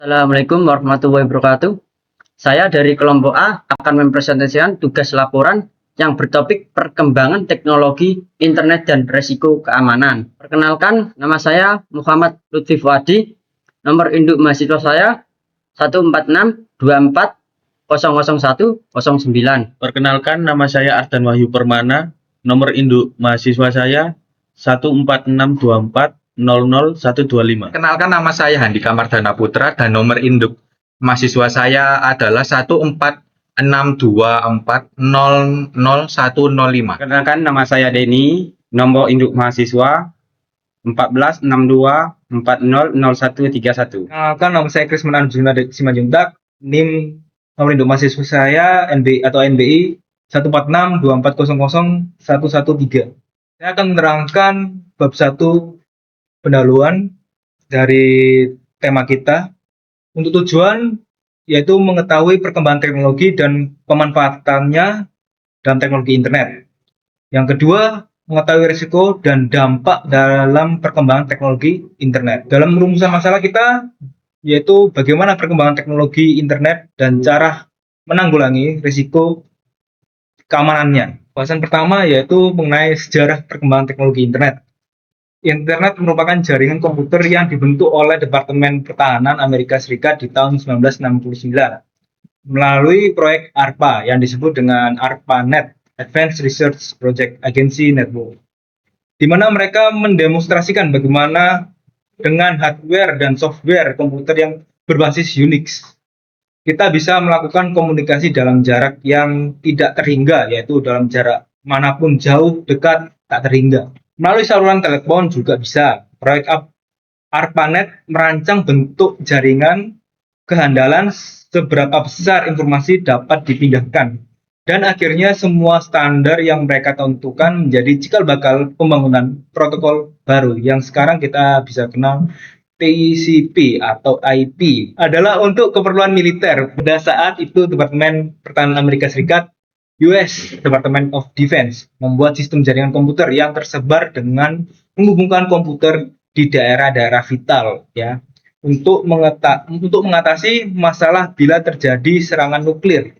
Assalamualaikum warahmatullahi wabarakatuh. Saya dari kelompok A akan mempresentasikan tugas laporan yang bertopik perkembangan teknologi internet dan resiko keamanan. Perkenalkan, nama saya Muhammad Lutfi Fuadi. Nomor induk mahasiswa saya 14624001009. Perkenalkan, nama saya Ardan Wahyu Permana. Nomor induk mahasiswa saya 14624000125. Kenalkan, nama saya Handika Mardana Putra dan nomor induk mahasiswa saya adalah 14624000105. Perkenalkan, nama saya Denny, nomor induk mahasiswa 1462400131. Kenalkan, nama saya Krisman Arjuna Simanjuntak, NIM nomor induk mahasiswa saya NBI atau NBI 14624000113. Saya akan menerangkan bab 1 pendahuluan dari tema kita untuk tujuan yaitu mengetahui perkembangan teknologi dan pemanfaatannya dalam teknologi internet. Yang kedua, mengetahui risiko dan dampak dalam perkembangan teknologi internet. Dalam rumusan masalah kita yaitu bagaimana perkembangan teknologi internet dan cara menanggulangi risiko keamanannya. Bahasan pertama yaitu mengenai sejarah perkembangan teknologi internet. Internet merupakan jaringan komputer yang dibentuk oleh Departemen Pertahanan Amerika Serikat di tahun 1969 melalui proyek ARPA yang disebut dengan ARPANET, Advanced Research Project Agency Network, di mana mereka mendemonstrasikan bagaimana dengan hardware dan software komputer yang berbasis Unix, kita bisa melakukan komunikasi dalam jarak yang tidak terhingga, yaitu dalam jarak manapun, jauh, dekat, tak terhingga. Melalui saluran telepon juga bisa. Proyek ARPANET merancang bentuk jaringan, kehandalan, seberapa besar informasi dapat dipindahkan. Dan akhirnya semua standar yang mereka tentukan menjadi cikal bakal pembangunan protokol baru yang sekarang kita bisa kenal TCP atau IP adalah untuk keperluan militer. Pada saat itu Departemen Pertahanan Amerika Serikat US Department of Defense membuat sistem jaringan komputer yang tersebar dengan menghubungkan komputer di daerah-daerah vital ya untuk mengatasi masalah bila terjadi serangan nuklir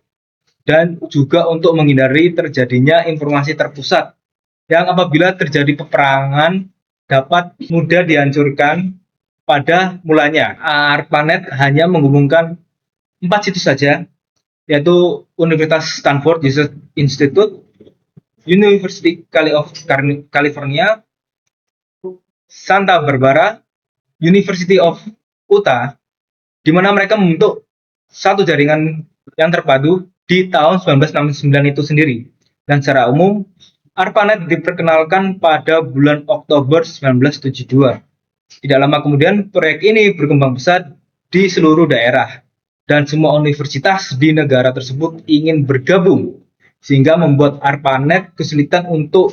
dan juga untuk menghindari terjadinya informasi terpusat yang apabila terjadi peperangan dapat mudah dihancurkan. Pada mulanya, ARPANET hanya menghubungkan 4 situs saja, yaitu Universitas Stanford Research Institute, University of California, Santa Barbara, University of Utah, di mana mereka membentuk satu jaringan yang terpadu di tahun 1969 itu sendiri. Dan secara umum, ARPANET diperkenalkan pada bulan Oktober 1972. Tidak lama kemudian, proyek ini berkembang pesat di seluruh daerah dan semua universitas di negara tersebut ingin bergabung, sehingga membuat ARPANET kesulitan untuk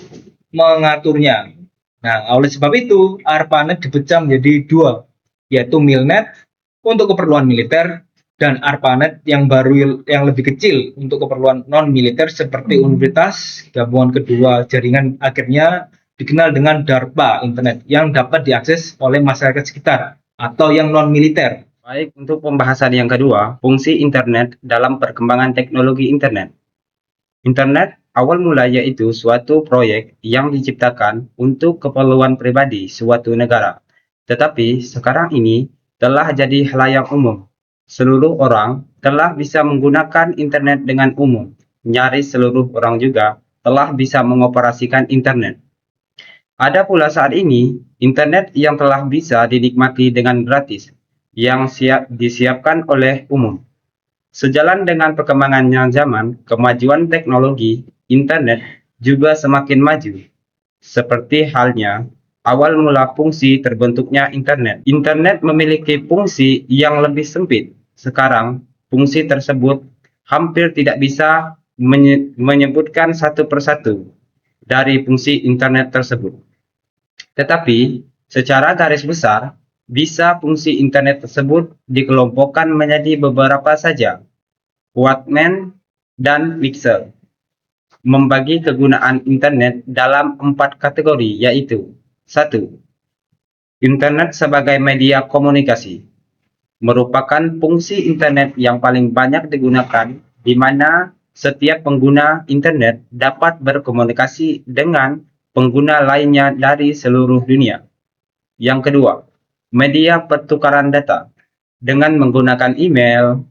mengaturnya. Nah, oleh sebab itu, ARPANET dipecah menjadi dua, yaitu MILNET untuk keperluan militer dan ARPANET yang baru yang lebih kecil untuk keperluan non-militer seperti universitas. Gabungan kedua jaringan akhirnya dikenal dengan DARPA Internet yang dapat diakses oleh masyarakat sekitar atau yang non-militer. Baik, untuk pembahasan yang kedua, fungsi internet dalam perkembangan teknologi internet. Internet awal mula yaitu suatu proyek yang diciptakan untuk keperluan pribadi suatu negara. Tetapi sekarang ini telah jadi halayak umum. Seluruh orang telah bisa menggunakan internet dengan umum. Nyaris seluruh orang juga telah bisa mengoperasikan internet. Ada pula saat ini, internet yang telah bisa dinikmati dengan gratis, yang disiapkan oleh umum. Sejalan dengan perkembangannya zaman, kemajuan teknologi, internet juga semakin maju. Seperti halnya, awal mula fungsi terbentuknya internet. Internet memiliki fungsi yang lebih sempit. Sekarang, fungsi tersebut hampir tidak bisa menyebutkan satu persatu dari fungsi internet tersebut. Tetapi, secara garis besar, bisa fungsi internet tersebut dikelompokkan menjadi beberapa saja. Wattman dan Mixer membagi kegunaan internet dalam 4 kategori, yaitu 1. Internet sebagai media komunikasi. merupakan fungsi internet yang paling banyak digunakan, di mana setiap pengguna internet dapat berkomunikasi dengan pengguna lainnya dari seluruh dunia. Yang kedua, media pertukaran data dengan menggunakan email,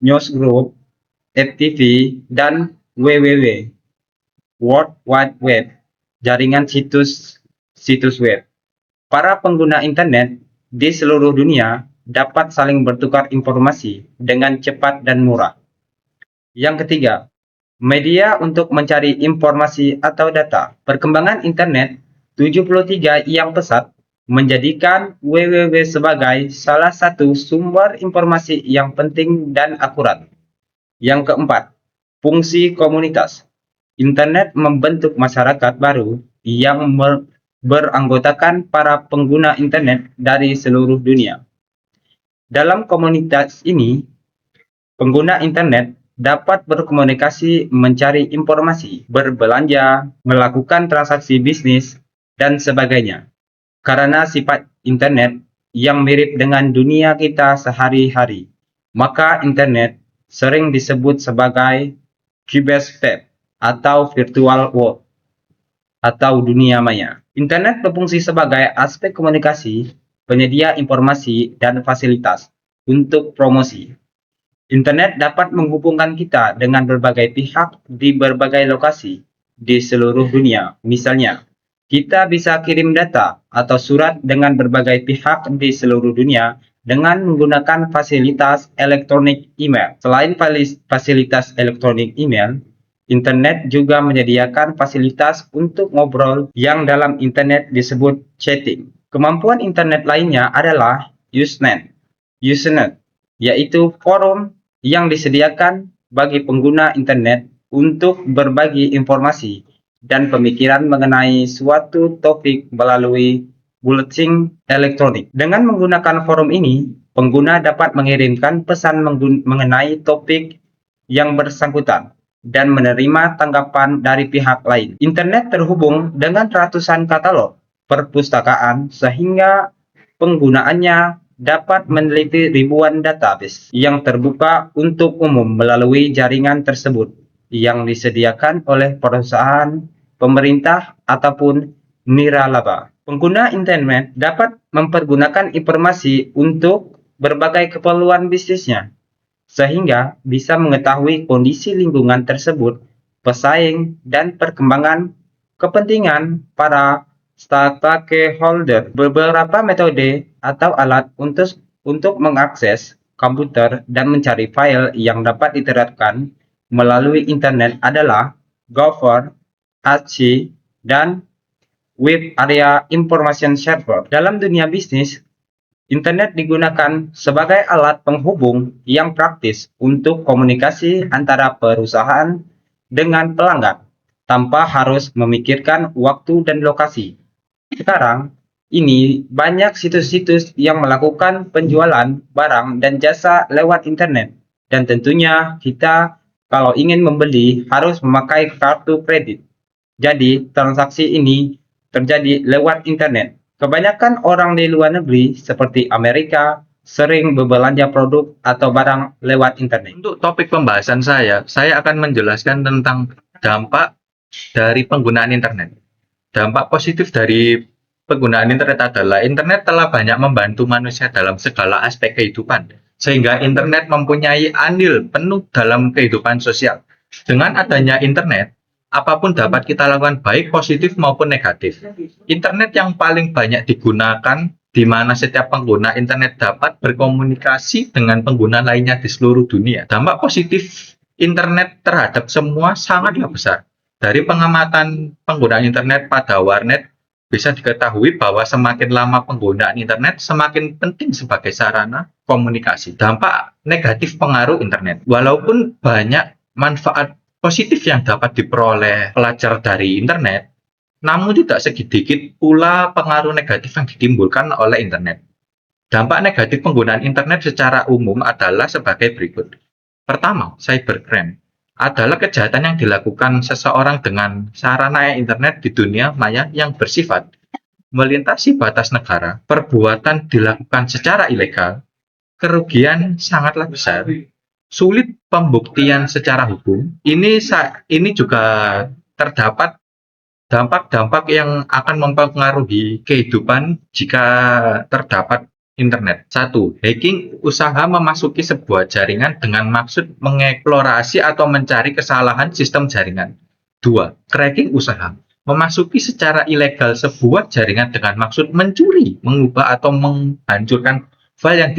newsgroup, FTP, dan www, World Wide Web, jaringan situs web. Para pengguna internet di seluruh dunia dapat saling bertukar informasi dengan cepat dan murah. Yang ketiga, media untuk mencari informasi atau data. Perkembangan internet 73 yang pesat menjadikan www sebagai salah satu sumber informasi yang penting dan akurat. Yang keempat, fungsi komunitas. Internet membentuk masyarakat baru yang beranggotakan para pengguna internet dari seluruh dunia. Dalam komunitas ini, pengguna internet dapat berkomunikasi, mencari informasi, berbelanja, melakukan transaksi bisnis, dan sebagainya. Karena sifat internet yang mirip dengan dunia kita sehari-hari, maka internet sering disebut sebagai cyberspace atau virtual world atau dunia maya. Internet berfungsi sebagai aspek komunikasi, penyedia informasi, dan fasilitas untuk promosi. Internet dapat menghubungkan kita dengan berbagai pihak di berbagai lokasi di seluruh dunia. Misalnya, kita bisa kirim data atau surat dengan berbagai pihak di seluruh dunia dengan menggunakan fasilitas elektronik email. Selain fasilitas elektronik email, internet juga menyediakan fasilitas untuk ngobrol yang dalam internet disebut chatting. Kemampuan internet lainnya adalah Usenet, yaitu forum yang disediakan bagi pengguna internet untuk berbagi informasi dan pemikiran mengenai suatu topik melalui bulletin elektronik. Dengan menggunakan forum ini, pengguna dapat mengirimkan pesan mengenai topik yang bersangkutan dan menerima tanggapan dari pihak lain. Internet terhubung dengan ratusan katalog perpustakaan sehingga penggunaannya dapat meneliti ribuan database yang terbuka untuk umum melalui jaringan tersebut yang disediakan oleh perusahaan, pemerintah, ataupun nirlaba. Pengguna internet dapat mempergunakan informasi untuk berbagai keperluan bisnisnya, sehingga bisa mengetahui kondisi lingkungan tersebut, pesaing, dan perkembangan kepentingan para stakeholder. Beberapa metode atau alat untuk mengakses komputer dan mencari file yang dapat diterapkan melalui internet adalah Gopher, Archie, dan Web Area Information Server. Dalam dunia bisnis, internet digunakan sebagai alat penghubung yang praktis untuk komunikasi antara perusahaan dengan pelanggan tanpa harus memikirkan waktu dan lokasi. Sekarang ini banyak situs-situs yang melakukan penjualan barang dan jasa lewat internet, dan tentunya kita kalau ingin membeli harus memakai kartu kredit. Jadi transaksi ini terjadi lewat internet. Kebanyakan orang di luar negeri seperti Amerika sering berbelanja produk atau barang lewat internet. Untuk topik pembahasan saya akan menjelaskan tentang dampak dari penggunaan internet. Dampak positif dari penggunaan internet adalah internet telah banyak membantu manusia dalam segala aspek kehidupan, sehingga internet mempunyai andil penuh dalam kehidupan sosial. Dengan adanya internet, apapun dapat kita lakukan baik positif maupun negatif. Internet yang paling banyak digunakan di mana setiap pengguna internet dapat berkomunikasi dengan pengguna lainnya di seluruh dunia. Dampak positif internet terhadap semua sangatlah besar. Dari pengamatan penggunaan internet pada warnet, bisa diketahui bahwa semakin lama penggunaan internet, semakin penting sebagai sarana komunikasi. Dampak negatif pengaruh internet. Walaupun banyak manfaat positif yang dapat diperoleh pelajar dari internet, namun tidak sedikit pula pengaruh negatif yang ditimbulkan oleh internet. Dampak negatif penggunaan internet secara umum adalah sebagai berikut. Pertama, cybercrime adalah kejahatan yang dilakukan seseorang dengan sarana internet di dunia maya yang bersifat melintasi batas negara. Perbuatan dilakukan secara ilegal kerugian sangatlah besar, sulit pembuktian secara hukum. Ini juga terdapat dampak-dampak yang akan mempengaruhi kehidupan jika terdapat internet. 1. Hacking, usaha memasuki sebuah jaringan dengan maksud mengeksplorasi atau mencari kesalahan sistem jaringan. 2. Cracking, usaha memasuki secara ilegal sebuah jaringan dengan maksud mencuri, mengubah atau menghancurkan file yang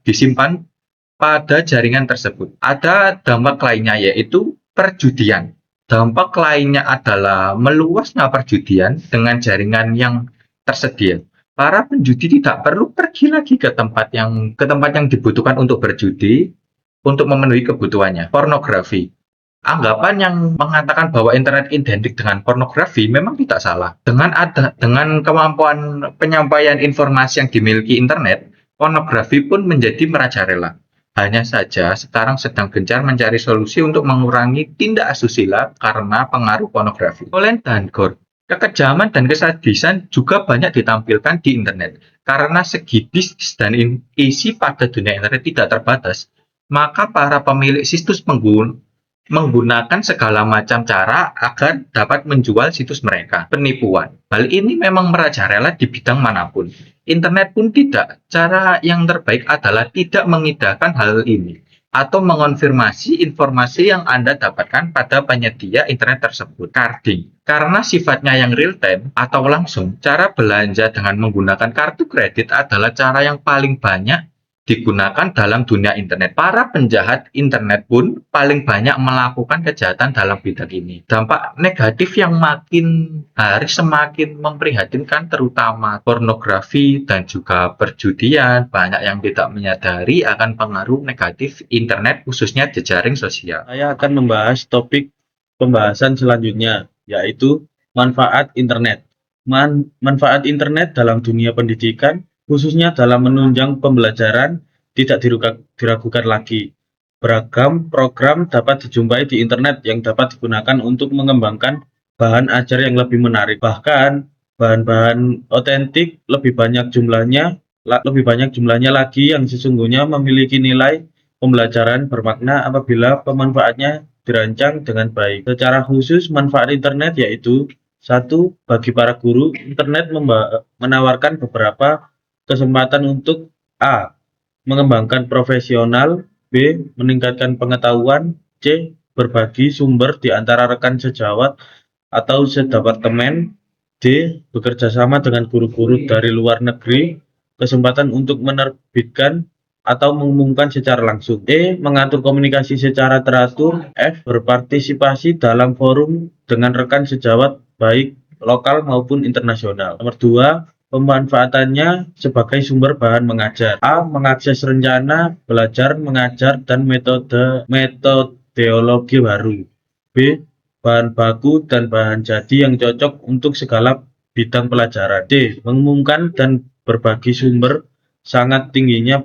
disimpan pada jaringan tersebut. Ada dampak lainnya yaitu perjudian. Dampak lainnya adalah meluasnya perjudian dengan jaringan yang tersedia. Para penjudi tidak perlu pergi lagi ke tempat yang dibutuhkan untuk berjudi untuk memenuhi kebutuhannya. Pornografi. Anggapan yang mengatakan bahwa internet identik dengan pornografi memang tidak salah. Dengan kemampuan penyampaian informasi yang dimiliki internet, pornografi pun menjadi merajalela. Hanya saja sekarang sedang gencar mencari solusi untuk mengurangi tindak asusila karena pengaruh pornografi. Violent dan gore. Kekejaman dan kesadisan juga banyak ditampilkan di internet. Karena segi bisnis dan isi pada dunia internet tidak terbatas, maka para pemilik situs menggunakan segala macam cara agar dapat menjual situs mereka. Penipuan. Hal ini memang merajalela di bidang manapun. Internet pun tidak. Cara yang terbaik adalah tidak mengindahkan hal ini atau mengonfirmasi informasi yang Anda dapatkan pada penyedia internet tersebut. Carding. Karena sifatnya yang real time atau langsung, cara belanja dengan menggunakan kartu kredit adalah cara yang paling banyak digunakan dalam dunia internet. Para penjahat internet pun paling banyak melakukan kejahatan dalam bidang ini. Dampak negatif yang makin hari semakin memprihatinkan, terutama pornografi dan juga perjudian. Banyak yang tidak menyadari akan pengaruh negatif internet, khususnya jejaring sosial. Saya akan membahas topik pembahasan selanjutnya, yaitu manfaat internet. Manfaat internet dalam dunia pendidikan, khususnya dalam menunjang pembelajaran, tidak diragukan lagi. Beragam program dapat dijumpai di internet yang dapat digunakan untuk mengembangkan bahan ajar yang lebih menarik. Bahkan bahan-bahan otentik lebih banyak jumlahnya lagi yang sesungguhnya memiliki nilai pembelajaran bermakna apabila pemanfaatnya dirancang dengan baik. Secara khusus, manfaat internet yaitu 1. Bagi para guru, internet menawarkan beberapa kesempatan untuk A. Mengembangkan profesional, B. Meningkatkan pengetahuan, C. Berbagi sumber di antara rekan sejawat atau sedepartemen, D. Bekerja sama dengan guru-guru dari luar negeri, kesempatan untuk menerbitkan atau mengumumkan secara langsung, E. Mengatur komunikasi secara teratur, F. Berpartisipasi dalam forum dengan rekan sejawat baik lokal maupun internasional. Nomor 2. Pemanfaatannya sebagai sumber bahan mengajar. A. Mengakses rencana, belajar, mengajar, dan metodologi baru. B. Bahan baku dan bahan jadi yang cocok untuk segala bidang pelajaran. D. Mengumumkan dan berbagi sumber, sangat tingginya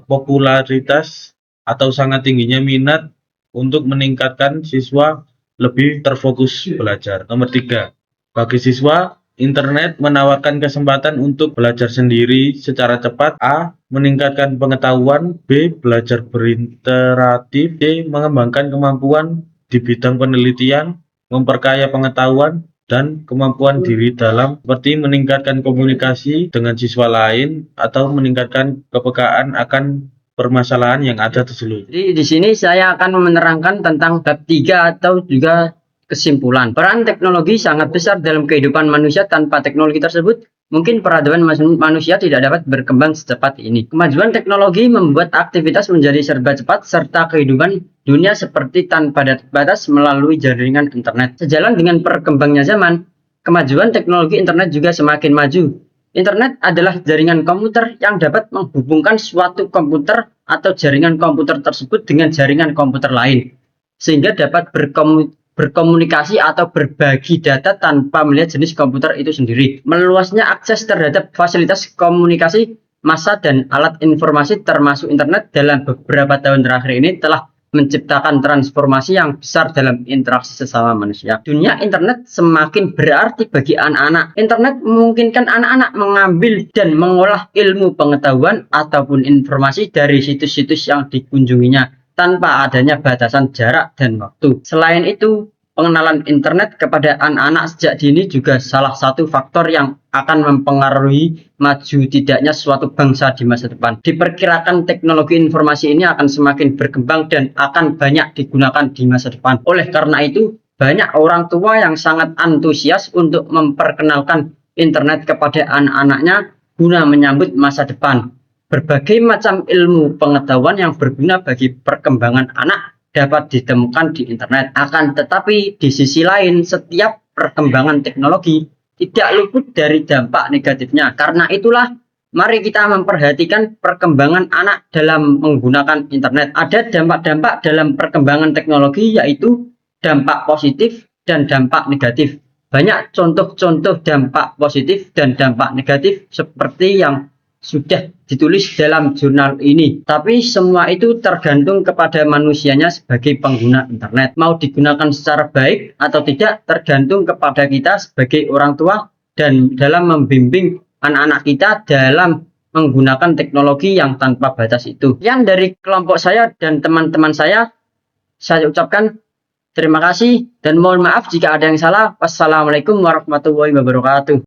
popularitas atau sangat tingginya minat untuk meningkatkan siswa lebih terfokus belajar. Nomor 3. Bagi siswa, internet menawarkan kesempatan untuk belajar sendiri secara cepat. A. Meningkatkan pengetahuan. B. Belajar berinteratif. C. Mengembangkan kemampuan di bidang penelitian, memperkaya pengetahuan dan kemampuan diri dalam, seperti meningkatkan komunikasi dengan siswa lain atau meningkatkan kepekaan akan permasalahan yang ada tersebut. Jadi di sini saya akan menerangkan tentang bab 3 atau juga kesimpulan. Peran teknologi sangat besar dalam kehidupan manusia. Tanpa teknologi tersebut, mungkin peradaban manusia tidak dapat berkembang secepat ini. Kemajuan teknologi membuat aktivitas menjadi serba cepat, serta kehidupan dunia seperti tanpa batas melalui jaringan internet. Sejalan dengan berkembangnya zaman, kemajuan teknologi internet juga semakin maju. Internet adalah jaringan komputer yang dapat menghubungkan suatu komputer atau jaringan komputer tersebut dengan jaringan komputer lain, sehingga dapat berkomunikasi atau berbagi data tanpa melihat jenis komputer itu sendiri. Meluasnya akses terhadap fasilitas komunikasi massa dan alat informasi termasuk internet dalam beberapa tahun terakhir ini telah menciptakan transformasi yang besar dalam interaksi sesama manusia. Dunia internet semakin berarti bagi anak-anak. Internet memungkinkan anak-anak mengambil dan mengolah ilmu pengetahuan ataupun informasi dari situs-situs yang dikunjunginya tanpa adanya batasan jarak dan waktu. Selain itu, pengenalan internet kepada anak-anak sejak dini juga salah satu faktor yang akan mempengaruhi maju tidaknya suatu bangsa di masa depan. Diperkirakan teknologi informasi ini akan semakin berkembang dan akan banyak digunakan di masa depan. Oleh karena itu, banyak orang tua yang sangat antusias untuk memperkenalkan internet kepada anak-anaknya guna menyambut masa depan. Berbagai macam ilmu pengetahuan yang berguna bagi perkembangan anak dapat ditemukan di internet. Akan tetapi di sisi lain, setiap perkembangan teknologi tidak luput dari dampak negatifnya. Karena itulah, mari kita memperhatikan perkembangan anak dalam menggunakan internet. Ada dampak-dampak dalam perkembangan teknologi, yaitu dampak positif dan dampak negatif. Banyak contoh-contoh dampak positif dan dampak negatif seperti yang sudah ditulis dalam jurnal ini. Tapi semua itu tergantung kepada manusianya sebagai pengguna internet. Mau digunakan secara baik atau tidak tergantung kepada kita sebagai orang tua dan dalam membimbing anak-anak kita dalam menggunakan teknologi yang tanpa batas itu. Yang dari kelompok saya dan teman-teman saya ucapkan terima kasih dan mohon maaf jika ada yang salah. Wassalamualaikum warahmatullahi wabarakatuh.